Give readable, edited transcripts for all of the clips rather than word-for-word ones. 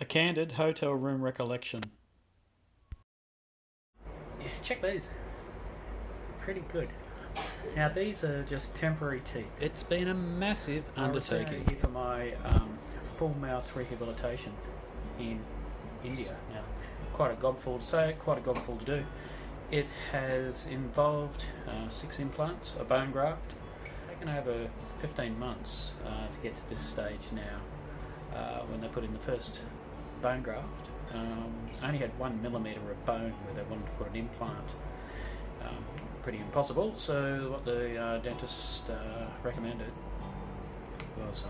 A candid hotel room recollection. Yeah, check these. Pretty good. Now these are just temporary teeth. It's been a massive I was undertaking. here for my full mouth rehabilitation in India. Now, quite a gobful to say, quite a gobful to do. It has involved 6 implants, a bone graft. Taken over 15 months to get to this stage now. When they put in the first bone graft, I only had 1 millimetre of bone where they wanted to put an implant. Pretty impossible. So what the dentist recommended was,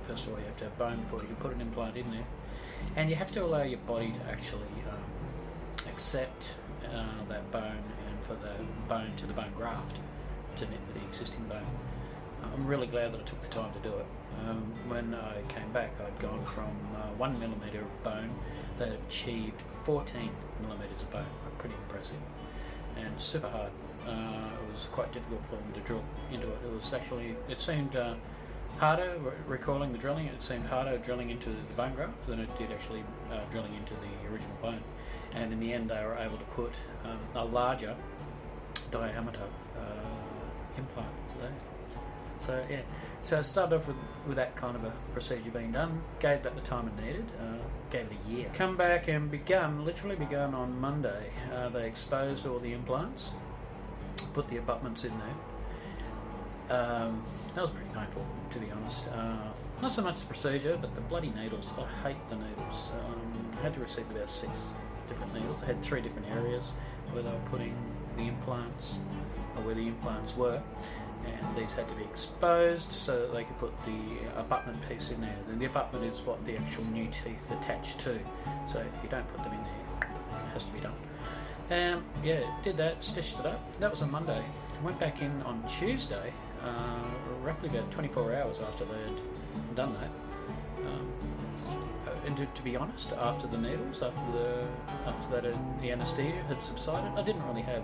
first of all, you have to have bone before you can put an implant in there, and you have to allow your body to actually accept that bone, and for the bone to the bone graft to knit with the existing bone. I'm really glad that I took the time to do it. When I came back, I'd gone from 1 millimetre of bone that had achieved 14 millimetres of bone. Pretty impressive and super hard. It was quite difficult for them to drill into it. It seemed harder recalling the drilling. It seemed harder drilling into the bone graft than it did actually drilling into the original bone. And in the end, they were able to put a larger diameter implant there. So yeah, so I started off with that kind of a procedure being done, gave that the time it needed, gave it a year. Come back and literally begun on Monday. They exposed all the implants, put the abutments in there. That was pretty painful, to be honest. Not so much the procedure, but the bloody needles. I hate the needles. I had to receive about 6 different needles. I had 3 different areas where they were putting the implants, or where the implants were. And these had to be exposed so that they could put the abutment piece in there. And the abutment is what the actual new teeth attach to. So if you don't put them in there, it has to be done. Yeah, did that, stitched it up. That was on Monday. Went back in on Tuesday, roughly about 24 hours after they had done that. And to be honest, after the needles, after that the anaesthesia had subsided, I didn't really have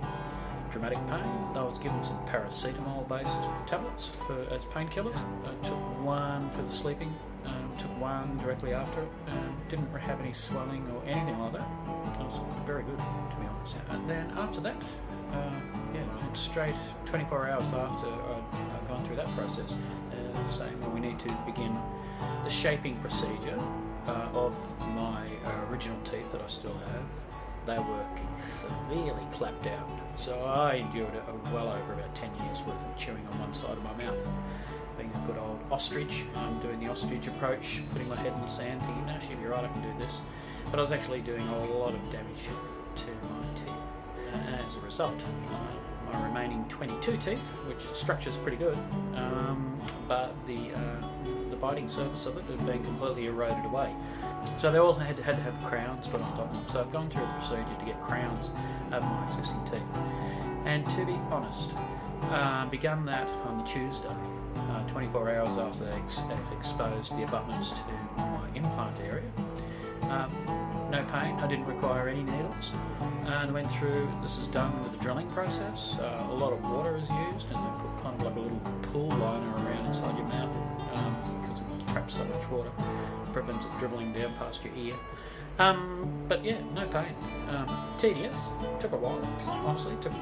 dramatic pain. I was given some paracetamol-based tablets as painkillers. I took one for the sleeping, took one directly after it, didn't have any swelling or anything like that. It was very good, to be honest. And then after that, straight 24 hours after I'd gone through that process, saying, well, we need to begin the shaping procedure of my original teeth that I still have. They were severely clapped out. So I endured well over about 10 years worth of chewing on one side of my mouth. Being a good old ostrich, doing the ostrich approach, putting my head in the sand, thinking, no, she'll be right, I can do this. But I was actually doing a lot of damage to my teeth. And as a result, my remaining 22 teeth, which structure's pretty good, but the biting surface of it had been completely eroded away. So they all had to have crowns put on top of them. So I've gone through the procedure to get crowns over my existing teeth. And to be honest, began that on the Tuesday, 24 hours after they exposed the abutments to my implant area. No pain, I didn't require any needles. And I went through, this is done with the drilling process. A lot of water is used, and they put kind of like a little pool liner around inside your mouth because it traps so much water. Prevents it dribbling down past your ear. But yeah, no pain. Tedious, took a while, honestly. Took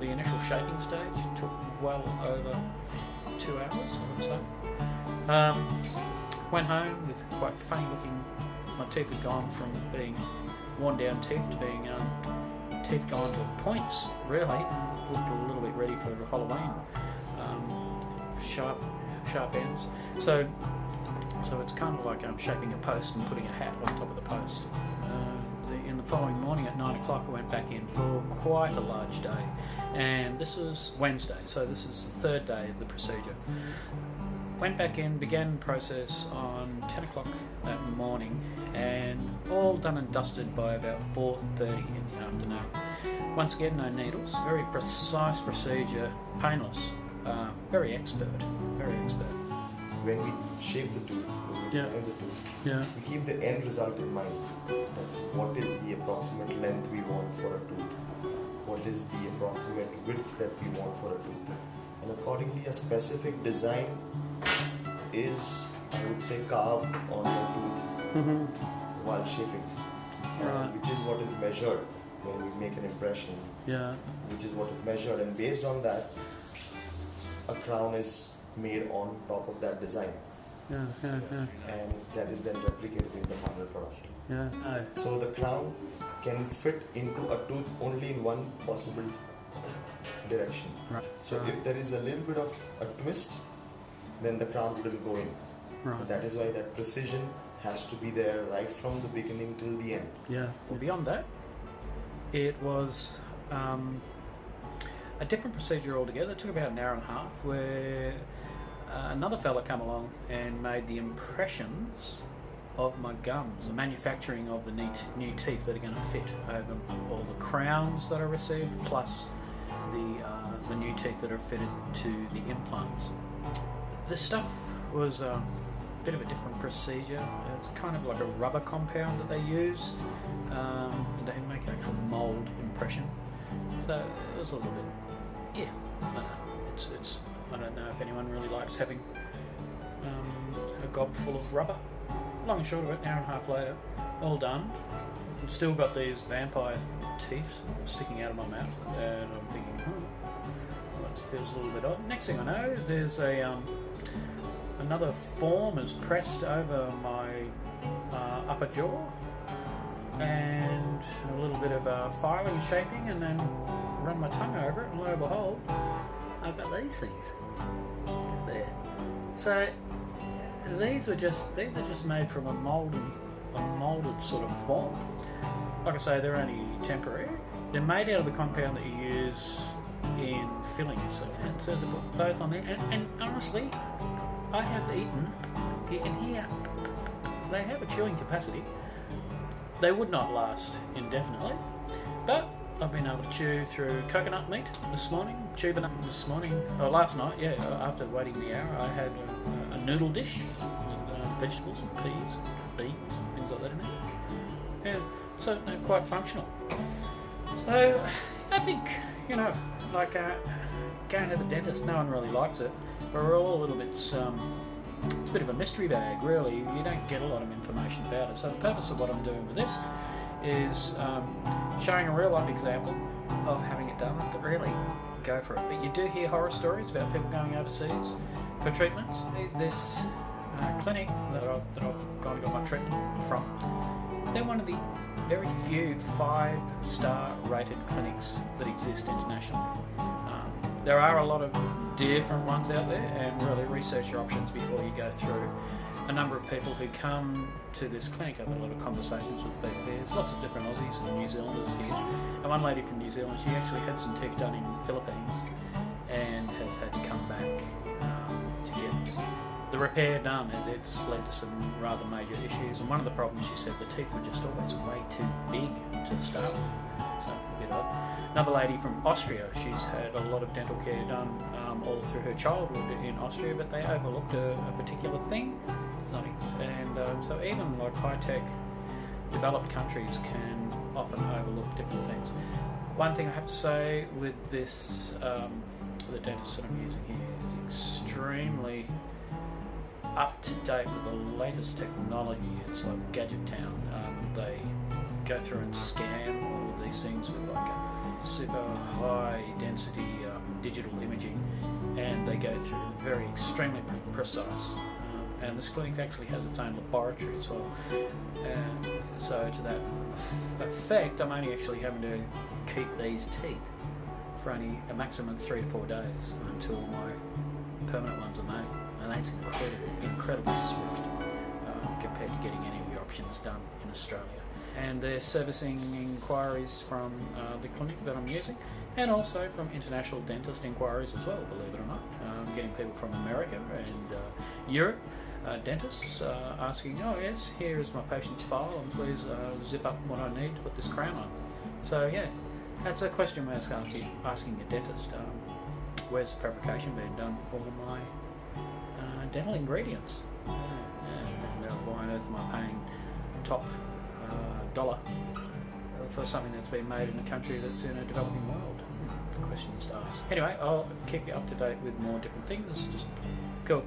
the initial shaping stage, took well over 2 hours, I would say. Went home with quite funny looking, my teeth had gone from being worn down teeth to being teeth gone to points, really. Looked a little bit ready for Halloween. Sharp ends. So it's kind of like shaping a post and putting a hat on top of the post. In the following morning at 9 o'clock I went back in for quite a large day. And this was Wednesday, so this is the 3rd day of the procedure. Went back in, began the process on 10 o'clock that morning, and all done and dusted by about 4:30 in the afternoon. Once again, no needles, very precise procedure, painless, very expert. When we shape the tooth, when we design the tooth, we keep the end result in mind. What is the approximate length we want for a tooth? What is the approximate width that we want for a tooth? And accordingly, a specific design is, I would say, carved on the tooth. while shaping, which is what is measured when we make an impression. Yeah. Which is what is measured, and based on that, a crown is made on top of that design. Yes, yeah. And that is then replicated in the final product. Yeah. So the crown can fit into a tooth only in one possible direction. Right. So if there is a little bit of a twist, then the crown will go in. Right. That is why that precision has to be there right from the beginning till the end. Yeah. Well, beyond that, it was a different procedure altogether. It took about an hour and a half, where another fella come along and made the impressions of my gums, the manufacturing of the new teeth that are going to fit over all the crowns that I received, plus the new teeth that are fitted to the implants. This stuff was a bit of a different procedure. It's kind of like a rubber compound that they use, and they make an actual mould impression. So it was a little bit, yeah. It's. I don't know if anyone really likes having a gob full of rubber. Long and short of it, an hour and a half later, all done. I've still got these vampire teeth sticking out of my mouth, and I'm thinking, well, that feels a little bit odd. Next thing I know, there's another form is pressed over my upper jaw, and a little bit of filing shaping, and then run my tongue over it, and lo and behold, I've got these things there. So these are just made from a molded sort of form. Like I say, they're only temporary. They're made out of the compound that you use in fillings. So they put both on there. And honestly, I have eaten. You can hear they have a chewing capacity. They would not last indefinitely, but I've been able to chew through coconut meat this morning, last night, after waiting the hour, I had a noodle dish with vegetables and peas, beans and things like that in it. Yeah, so they're quite functional. So I think, like going to the dentist, no one really likes it, but we're all a little bit, it's a bit of a mystery bag, really. You don't get a lot of information about it. So the purpose of what I'm doing with this is showing a real life example of having it done. To really go for it. But you do hear horror stories about people going overseas for treatments. This clinic that I've gone and got my treatment from, they're one of the very few 5-star rated clinics that exist internationally. There are a lot of different ones out there, and really research your options before you go through. A number of people who come to this clinic, I've had a lot of conversations with people here. There's lots of different Aussies and New Zealanders here. And one lady from New Zealand, she actually had some teeth done in the Philippines and has had to come back to get the repair done. It's led to some rather major issues. And one of the problems, she said, the teeth were just always way too big to start with. So a bit odd. Another lady from Austria, she's had a lot of dental care done all through her childhood in Austria, but they overlooked a particular thing. And so even like high-tech developed countries can often overlook different things. One thing I have to say with this, the dentist that I'm using here is extremely up to date with the latest technology. It's like Gadget Town. They go through and scan all of these things with like a super high density digital imaging, and they go through very extremely precise. And this clinic actually has its own laboratory as well. So to that effect, I'm only actually having to keep these teeth for only a maximum of 3 to 4 days until my permanent ones are made. And that's incredibly swift compared to getting any of your options done in Australia. And they're servicing inquiries from the clinic that I'm using, and also from international dentist inquiries as well, believe it or not. Getting people from America and Europe. Dentists asking, oh yes, here is my patient's file, and please zip up what I need to put this crown on. So yeah, that's a question we're asking a dentist. Where's the fabrication being done for my dental ingredients? And why on earth am I paying top dollar for something that's been made in a country that's in a developing world? The questions to ask. Anyway, I'll keep you up to date with more different things. Just cool.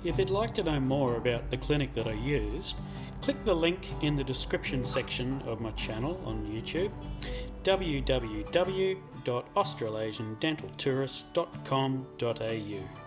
If you'd like to know more about the clinic that I use, click the link in the description section of my channel on YouTube, www.australasiandentaltourist.com.au.